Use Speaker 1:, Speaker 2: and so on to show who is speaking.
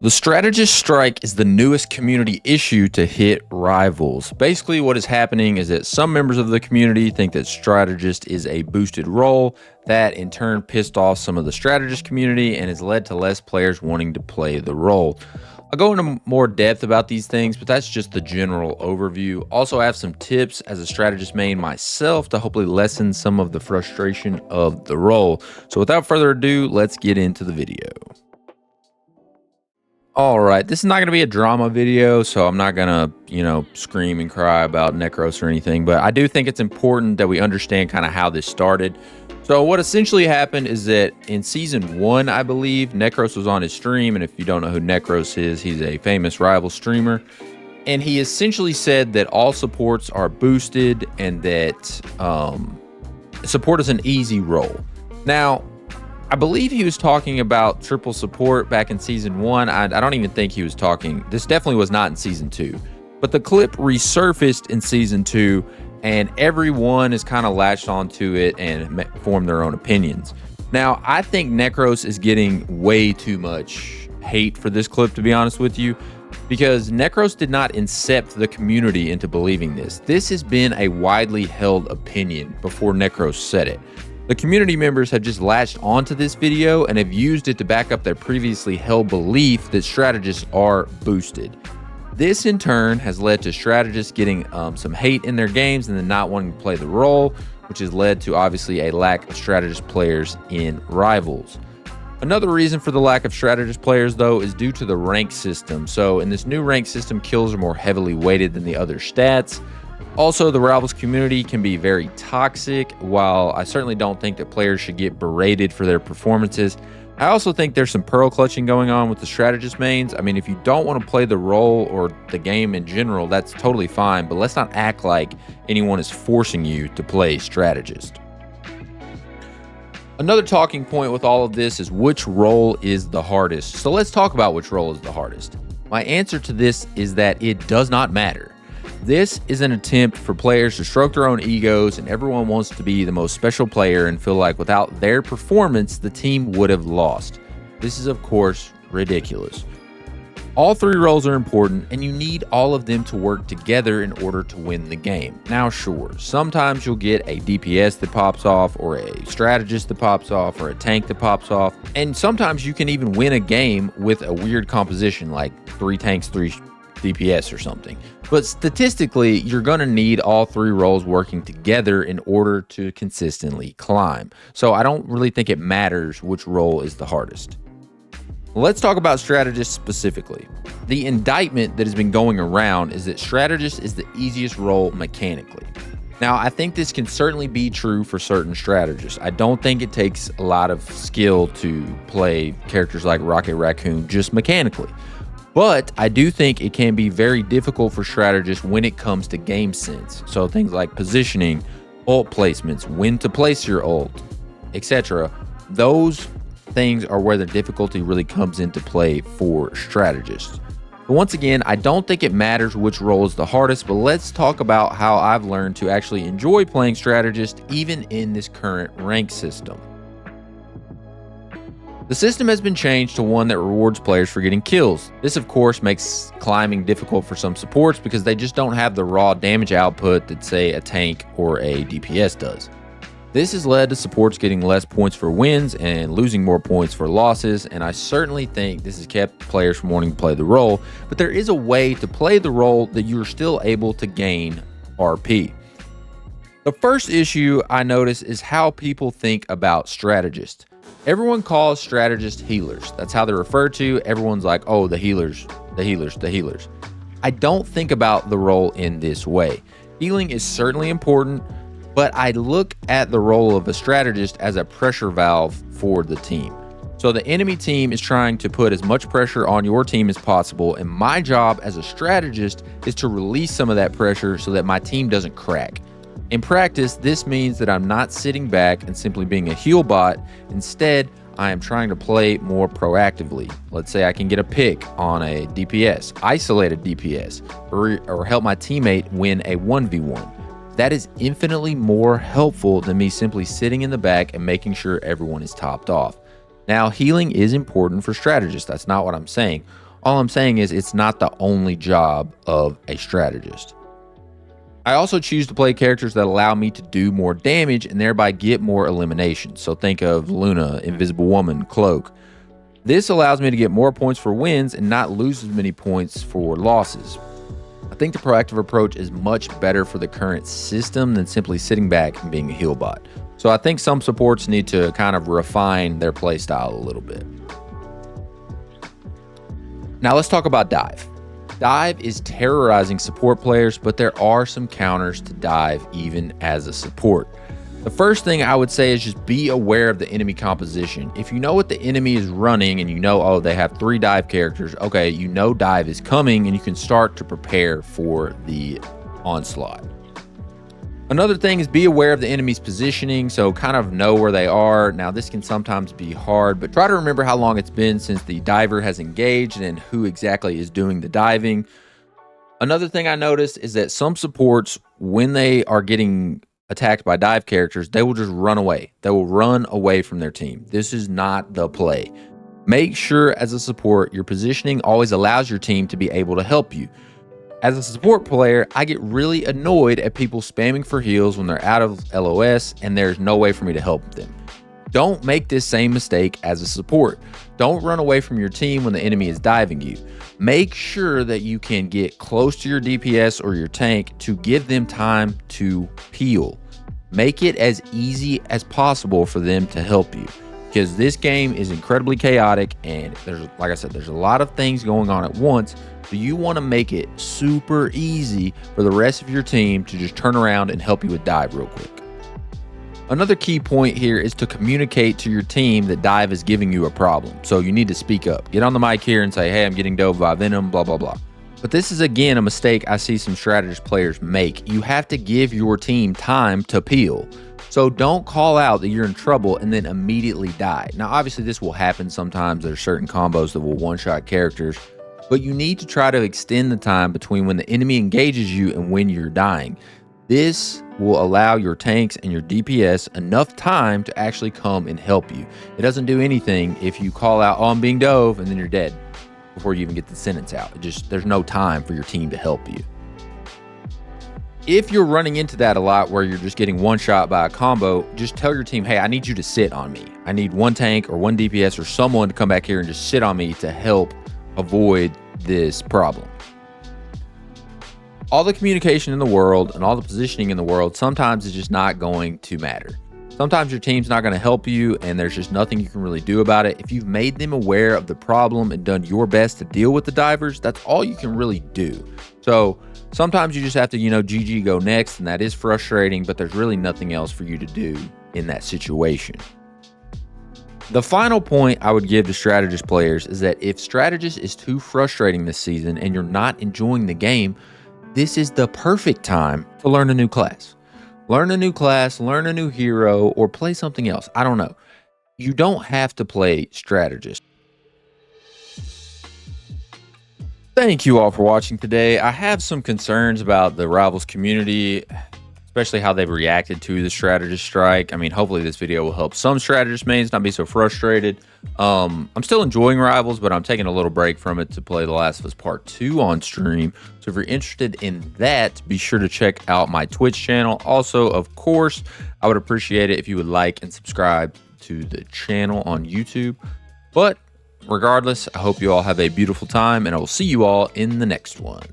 Speaker 1: The Strategist strike is the newest community issue to hit rivals. Basically, what is happening is that some members of the community think that Strategist is a boosted role that in turn pissed off some of the Strategist community and has led to less players wanting to play the role. I'll go into more depth about these things, but that's just the general overview. Also, I have some tips as a Strategist main myself to hopefully lessen some of the frustration of the role. So without further ado, let's get into the video. All right, this is not going to be a drama video, so I'm not going to, scream and cry about Necros or anything, but I do think it's important that we understand kind of how this started. So what essentially happened is that in season 1, I believe, Necros was on his stream, and if you don't know who Necros is, he's a famous rival streamer, and he essentially said that all supports are boosted and that support is an easy role. Now, I believe he was talking about triple support back in season 1. I don't even think he was talking. This definitely was not in season 2. But the clip resurfaced in season 2, and everyone is kind of latched onto it and formed their own opinions. Now, I think Necros is getting way too much hate for this clip, to be honest with you, because Necros did not incept the community into believing this. This has been a widely held opinion before Necros said it. The community members have just latched onto this video and have used it to back up their previously held belief that strategists are boosted. This in turn has led to strategists getting some hate in their games and then not wanting to play the role, which has led to obviously a lack of strategist players in rivals. Another reason for the lack of strategist players, though, is due to the rank system. So in this new rank system, kills are more heavily weighted than the other stats. Also, the rivals community can be very toxic. While I certainly don't think that players should get berated for their performances, I also think there's some pearl clutching going on with the strategist mains. I mean, if you don't want to play the role or the game in general, that's totally fine, but let's not act like anyone is forcing you to play strategist. Another talking point with all of this is which role is the hardest. So let's talk about which role is the hardest. My answer to this is that it does not matter. This is an attempt for players to stroke their own egos, and everyone wants to be the most special player and feel like without their performance, the team would have lost. This is, of course, ridiculous. All 3 roles are important, and you need all of them to work together in order to win the game. Now, sure, sometimes you'll get a DPS that pops off, or a strategist that pops off, or a tank that pops off, and sometimes you can even win a game with a weird composition, like 3 tanks, 3 DPS or something. But statistically, you're going to need all 3 roles working together in order to consistently climb. So I don't really think it matters which role is the hardest. Let's talk about strategists specifically. The indictment that has been going around is that strategist is the easiest role mechanically. Now, I think this can certainly be true for certain strategists. I don't think it takes a lot of skill to play characters like Rocket Raccoon just mechanically. But I do think it can be very difficult for strategists when it comes to game sense. So things like positioning, ult placements, when to place your ult, etc. Those things are where the difficulty really comes into play for strategists. But once again, I don't think it matters which role is the hardest, but let's talk about how I've learned to actually enjoy playing strategist even in this current rank system. The system has been changed to one that rewards players for getting kills. This, of course, makes climbing difficult for some supports because they just don't have the raw damage output that, say, a tank or a DPS does. This has led to supports getting less points for wins and losing more points for losses, and I certainly think this has kept players from wanting to play the role, but there is a way to play the role that you're still able to gain RP. The first issue I notice is how people think about strategists. Everyone calls strategists healers. That's how they're referred to. Everyone's like, oh, the healers, the healers, the healers. I don't think about the role in this way. Healing is certainly important, but I look at the role of a strategist as a pressure valve for the team. So the enemy team is trying to put as much pressure on your team as possible, and my job as a strategist is to release some of that pressure so that my team doesn't crack. In practice, this means that I'm not sitting back and simply being a heal bot. Instead, I am trying to play more proactively. Let's say I can get a pick on a DPS, isolate a DPS, or help my teammate win a 1v1. That is infinitely more helpful than me simply sitting in the back and making sure everyone is topped off. Now, healing is important for strategists. That's not what I'm saying. All I'm saying is it's not the only job of a strategist. I also choose to play characters that allow me to do more damage and thereby get more eliminations. So think of Luna, Invisible Woman, Cloak. This allows me to get more points for wins and not lose as many points for losses. I think the proactive approach is much better for the current system than simply sitting back and being a heal bot. So I think some supports need to kind of refine their playstyle a little bit. Now let's talk about dive. Dive is terrorizing support players, but there are some counters to dive even as a support. The first thing I would say is just be aware of the enemy composition. If you know what the enemy is running and you know, oh, they have 3 dive characters, okay, you know dive is coming and you can start to prepare for the onslaught. Another thing is be aware of the enemy's positioning, so kind of know where they are. Now, this can sometimes be hard, but try to remember how long it's been since the diver has engaged and who exactly is doing the diving. Another thing I noticed is that some supports, when they are getting attacked by dive characters, they will just run away. They will run away from their team. This is not the play. Make sure as a support, your positioning always allows your team to be able to help you. As a support player, I get really annoyed at people spamming for heals when they're out of LOS and there's no way for me to help them. Don't make this same mistake as a support. Don't run away from your team when the enemy is diving you. Make sure that you can get close to your DPS or your tank to give them time to peel. Make it as easy as possible for them to help you, because this game is incredibly chaotic and there's, like I said, there's a lot of things going on at once. So you want to make it super easy for the rest of your team to just turn around and help you with dive real quick. Another key point here is to communicate to your team that dive is giving you a problem. So you need to speak up. Get on the mic here and say, hey, I'm getting dove by Venom, blah, blah, blah. But this is, again, a mistake I see some strategist players make. You have to give your team time to peel. So don't call out that you're in trouble and then immediately die. Now, obviously, this will happen sometimes. There's certain combos that will one-shot characters, but you need to try to extend the time between when the enemy engages you and when you're dying. This will allow your tanks and your DPS enough time to actually come and help you. It doesn't do anything if you call out, oh, I'm being dove, and then you're dead before you even get the sentence out. There's no time for your team to help you. If you're running into that a lot where you're just getting one shot by a combo, just tell your team, hey, I need you to sit on me. I need one tank or one DPS or someone to come back here and just sit on me to help avoid this problem. All the communication in the world and all the positioning in the world sometimes is just not going to matter. Sometimes your team's not going to help you and there's just nothing you can really do about it. If you've made them aware of the problem and done your best to deal with the divers, that's all you can really do. So sometimes you just have to, GG, go next, and that is frustrating, but there's really nothing else for you to do in that situation. The final point I would give to strategist players is that if strategist is too frustrating this season and you're not enjoying the game, this is the perfect time to learn a new class. Learn a new class, learn a new hero, or play something else. I don't know. You don't have to play strategist. Thank you all for watching today. I have some concerns about the Rivals community, especially how they've reacted to the strategist strike. I mean, hopefully this video will help some strategist mains not be so frustrated. I'm still enjoying Rivals, but I'm taking a little break from it to play The Last of Us Part 2 on stream. So if you're interested in that, be sure to check out my Twitch channel. Also, of course, I would appreciate it if you would like and subscribe to the channel on YouTube. But regardless, I hope you all have a beautiful time, and I will see you all in the next one.